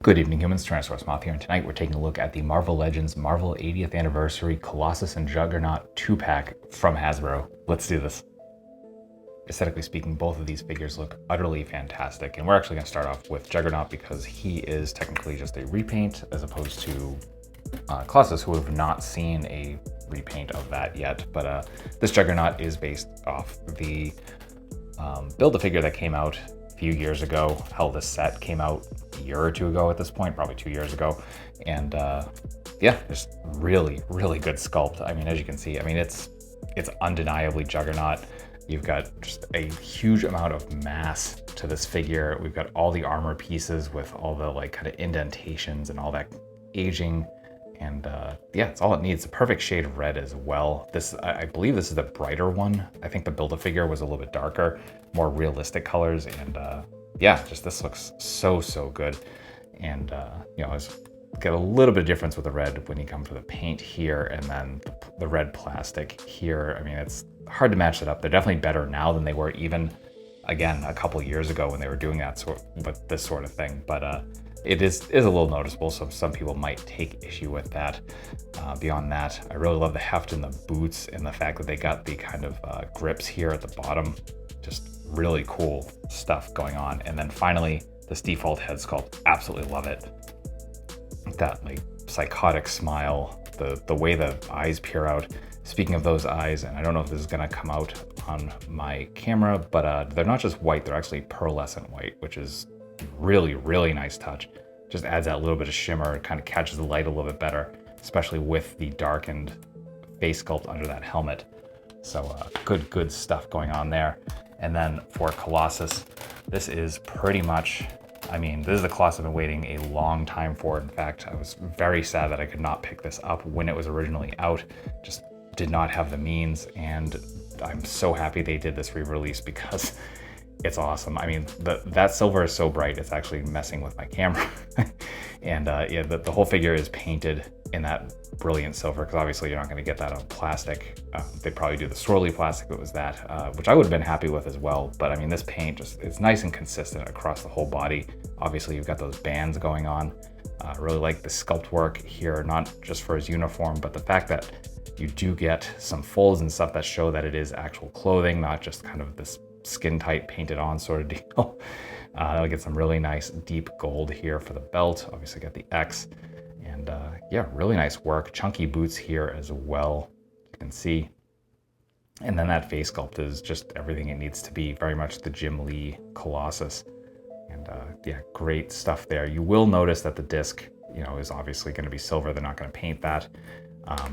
Good evening, humans. Tyrannosaurusmoth here, and tonight we're taking a look at the Marvel Legends Marvel 80th Anniversary Colossus and Juggernaut 2-pack from Hasbro. Let's do this. Aesthetically speaking, both of these figures look utterly fantastic, and we're actually going to start off with Juggernaut because he is technically just a repaint as opposed to Colossus, who have not seen a repaint of that yet. But this Juggernaut is based off the Build-A-Figure that came out a few years ago. Hell, this set came out a year or two ago at this point, probably 2 years ago. And yeah, just really good sculpt. I mean, as you can see, I mean, it's undeniably Juggernaut. You've got just a huge amount of mass to this figure. We've got all the armor pieces with all the like kind of indentations and all that aging. And yeah, it's all it needs. A perfect shade of red as well. This, I believe this is the brighter one. I think the Build-A-Figure was a little bit darker, more realistic colors. And yeah, just this looks so good. And you know, it's got a little bit of difference with the red when you come for the paint here and then the red plastic here. I mean, it's hard to match that up. They're definitely better now than they were even, again, a couple years ago when they were doing that with this sort of thing. But it is a little noticeable, so some people might take issue with that. Beyond that, I really love the heft in the boots and the fact that they got the kind of grips here at the bottom. Just really cool stuff going on. And then finally, this default head sculpt, absolutely love it. That like psychotic smile, the way the eyes peer out. Speaking of those eyes, and I don't know if this is gonna come out on my camera, but they're not just white, they're actually pearlescent white, which is really nice touch. Just adds that little bit of shimmer, kind of catches the light a little bit better, especially with the darkened face sculpt under that helmet. So good stuff going on there. And then for Colossus, this is pretty much, I mean, this is the Colossus I've been waiting a long time for. In fact, I was very sad that I could not pick this up when it was originally out. Just did not have the means, and I'm so happy they did this re-release because it's awesome. I mean, that silver is so bright, it's actually messing with my camera. And yeah, the whole figure is painted in that brilliant silver, because obviously you're not going to get that on plastic. They'd probably do the swirly plastic if it was that, which I would have been happy with as well. But I mean, this paint just, it's nice and consistent across the whole body. Obviously, you've got those bands going on. I really like the sculpt work here, not just for his uniform, but the fact that you do get some folds and stuff that show that it is actual clothing, not just kind of this skin tight painted on sort of deal. That'll get some really nice deep gold here for the belt. Obviously got the X, and yeah, really nice work. Chunky boots here as well, you can see. And then that face sculpt is just everything it needs to be, very much the Jim Lee Colossus. And yeah, great stuff there. You will notice that the disc, you know, is obviously going to be silver. They're not going to paint that.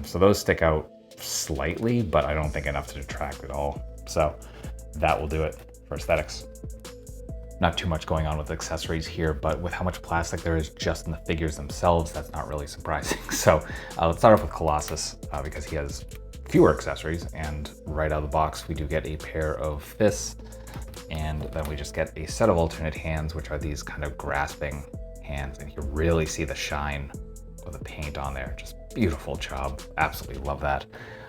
So those stick out slightly, but I don't think enough to detract at all. So that will do it for aesthetics. Not too much going on with accessories here, but with how much plastic there is just in the figures themselves, that's not really surprising. So let's start off with Colossus because he has fewer accessories, and right out of the box, we do get a pair of fists, and then we just get a set of alternate hands, which are these kind of grasping hands, and you really see the shine of the paint on there. Just beautiful job, absolutely love that.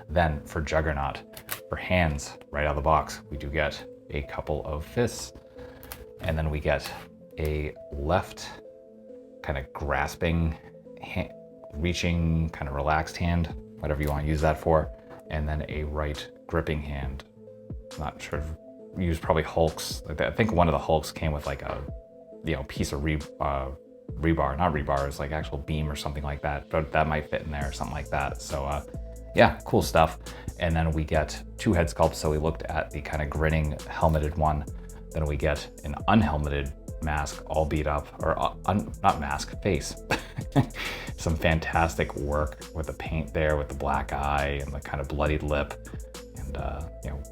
Then for Juggernaut, for hands, right out of the box, we do get a couple of fists, and then we get a left kind of grasping, reaching, kind of relaxed hand, whatever you want to use that for, and then a right gripping hand. Not sure, use probably Hulks. I think one of the Hulks came with like a, you know, piece of rebar, not rebar, it's like actual beam or something like that, but that might fit in there or something like that. So yeah, cool stuff. And then we get two head sculpts. So we looked at the kind of grinning helmeted one. Then we get an unhelmeted mask, all beat up, or not mask, face. Some fantastic work with the paint there, with the black eye and the kind of bloodied lip, and you know,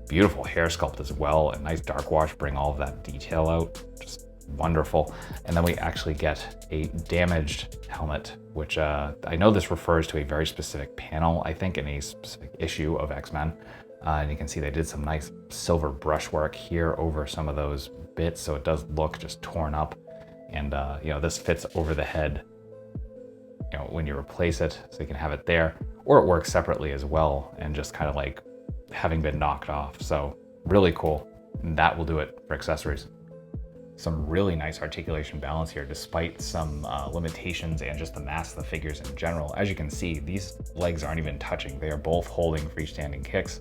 beautiful hair sculpt as well. A nice dark wash, bring all of that detail out. Just wonderful. And then we actually get a damaged helmet, which I know this refers to a very specific panel, I think in a specific issue of X-Men. And you can see they did some nice silver brushwork here over some of those bits, so it does look just torn up. And you know, this fits over the head, you know, when you replace it, so you can have it there, or it works separately as well, and just kind of like having been knocked off. So really cool. And that will do it for accessories. Some really nice articulation balance here, despite some limitations and just the mass of the figures in general. As you can see, these legs aren't even touching. They are both holding freestanding kicks.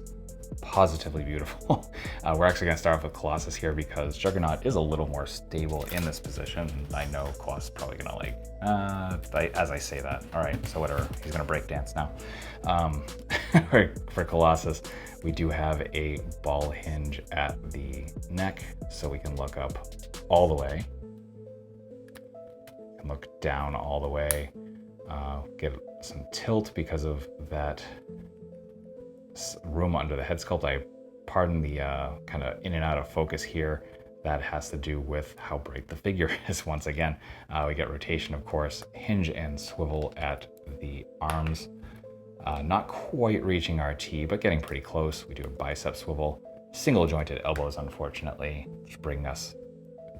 Positively beautiful. We're actually going to start off with Colossus here because Juggernaut is a little more stable in this position. I know Colossus is probably going to like, as I say that. All right, so whatever. He's going to break dance now. For Colossus, we do have a ball hinge at the neck, so we can look up all the way and look down all the way. Get some tilt because of that room under the head sculpt. Pardon the kind of in and out of focus here. That has to do with how bright the figure is once again. We get rotation, of course, hinge and swivel at the arms. Not quite reaching RT, but getting pretty close. We do a bicep swivel. Single jointed elbows, unfortunately, which bring us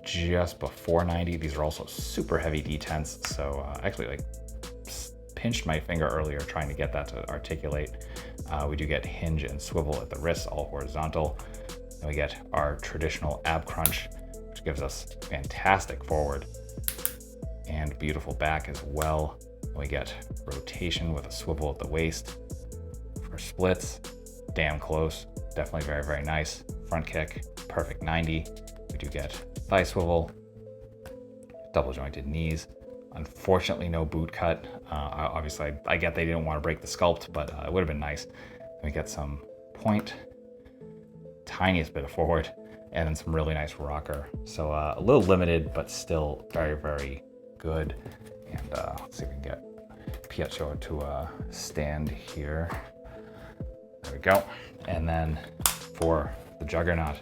just before 90. These are also super heavy detents, so actually like pinched my finger earlier trying to get that to articulate. We do get hinge and swivel at the wrists, all horizontal. Then we get our traditional ab crunch, which gives us fantastic forward and beautiful back as well. We get rotation with a swivel at the waist. For splits, damn close, definitely very, very nice. Front kick, perfect 90. We do get thigh swivel, double jointed knees. Unfortunately, no boot cut. Obviously, I get they didn't want to break the sculpt, but it would have been nice. We get some point, tiniest bit of forward, and then some really nice rocker. So a little limited, but still very, very good. And let's see if we can get Pietro to stand here. There we go. And then for the Juggernaut,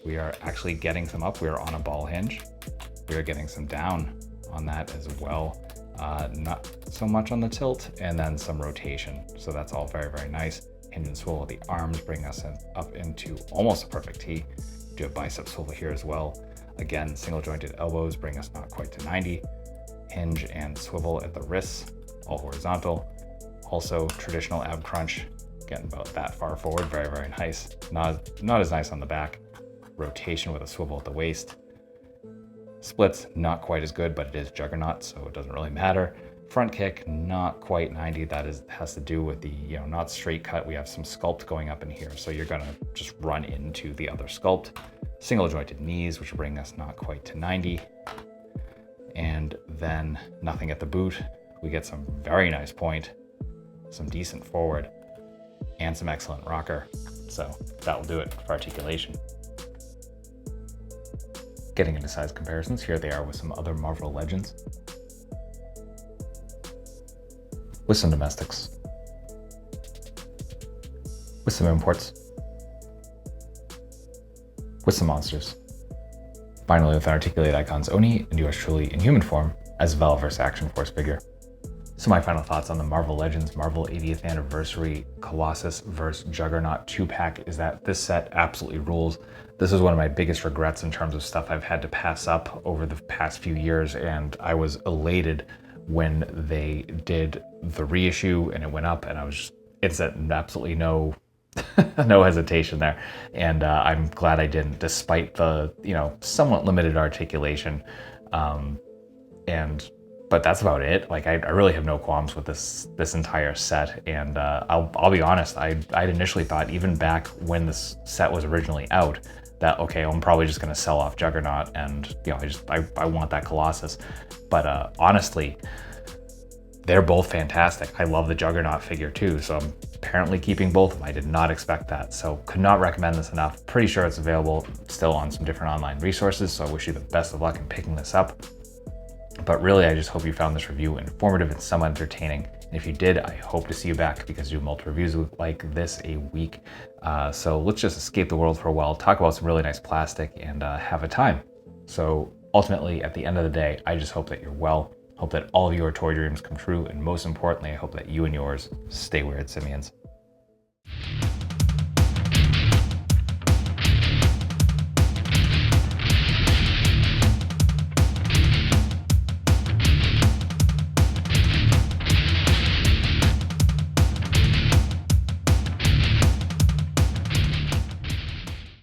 we are actually getting some up. We are on a ball hinge. We are getting some down on that as well. Not so much on the tilt, and then some rotation. So that's all very, very nice. Hinge and swivel. The arms bring us up into almost a perfect T. Do a bicep swivel here as well. Again, single jointed elbows bring us not quite to 90. Hinge and swivel at the wrists, all horizontal. Also traditional ab crunch, getting about that far forward, very, very nice. Not as nice on the back. Rotation with a swivel at the waist. Splits, not quite as good, but it is Juggernaut, so it doesn't really matter. Front kick, not quite 90. That has to do with the, not straight cut. We have some sculpt going up in here, so you're gonna just run into the other sculpt. Single jointed knees, which bring us not quite to 90. And then nothing at the boot. We get some very nice point, some decent forward, and some excellent rocker. So that will do it for articulation. Getting into size comparisons, here they are with some other Marvel Legends. With some domestics. With some imports. With some monsters. Finally, with an articulated icons Oni and yours truly in human form as Val vs. Action Force figure. So my final thoughts on the Marvel Legends Marvel 80th Anniversary Colossus vs. Juggernaut 2-pack is that this set absolutely rules. This is one of my biggest regrets in terms of stuff I've had to pass up over the past few years, and I was elated when they did the reissue and it went up, and it's absolutely no no hesitation there. And I'm glad I didn't, despite the somewhat limited articulation. But that's about it. Like I really have no qualms with this entire set. And I'll be honest, I'd initially thought, even back when this set was originally out, that okay, I'm probably just gonna sell off Juggernaut, and I want that Colossus. But honestly, they're both fantastic. I love the Juggernaut figure too, so I'm apparently keeping both of them. I did not expect that, so could not recommend this enough. Pretty sure it's available still on some different online resources, so I wish you the best of luck in picking this up. But really, I just hope you found this review informative and somewhat entertaining. And if you did, I hope to see you back, because I do multiple reviews like this a week. So let's just escape the world for a while, talk about some really nice plastic, and have a time. So ultimately, at the end of the day, I just hope that you're well. Hope that all of your toy dreams come true, and most importantly, I hope that you and yours stay weird, simians.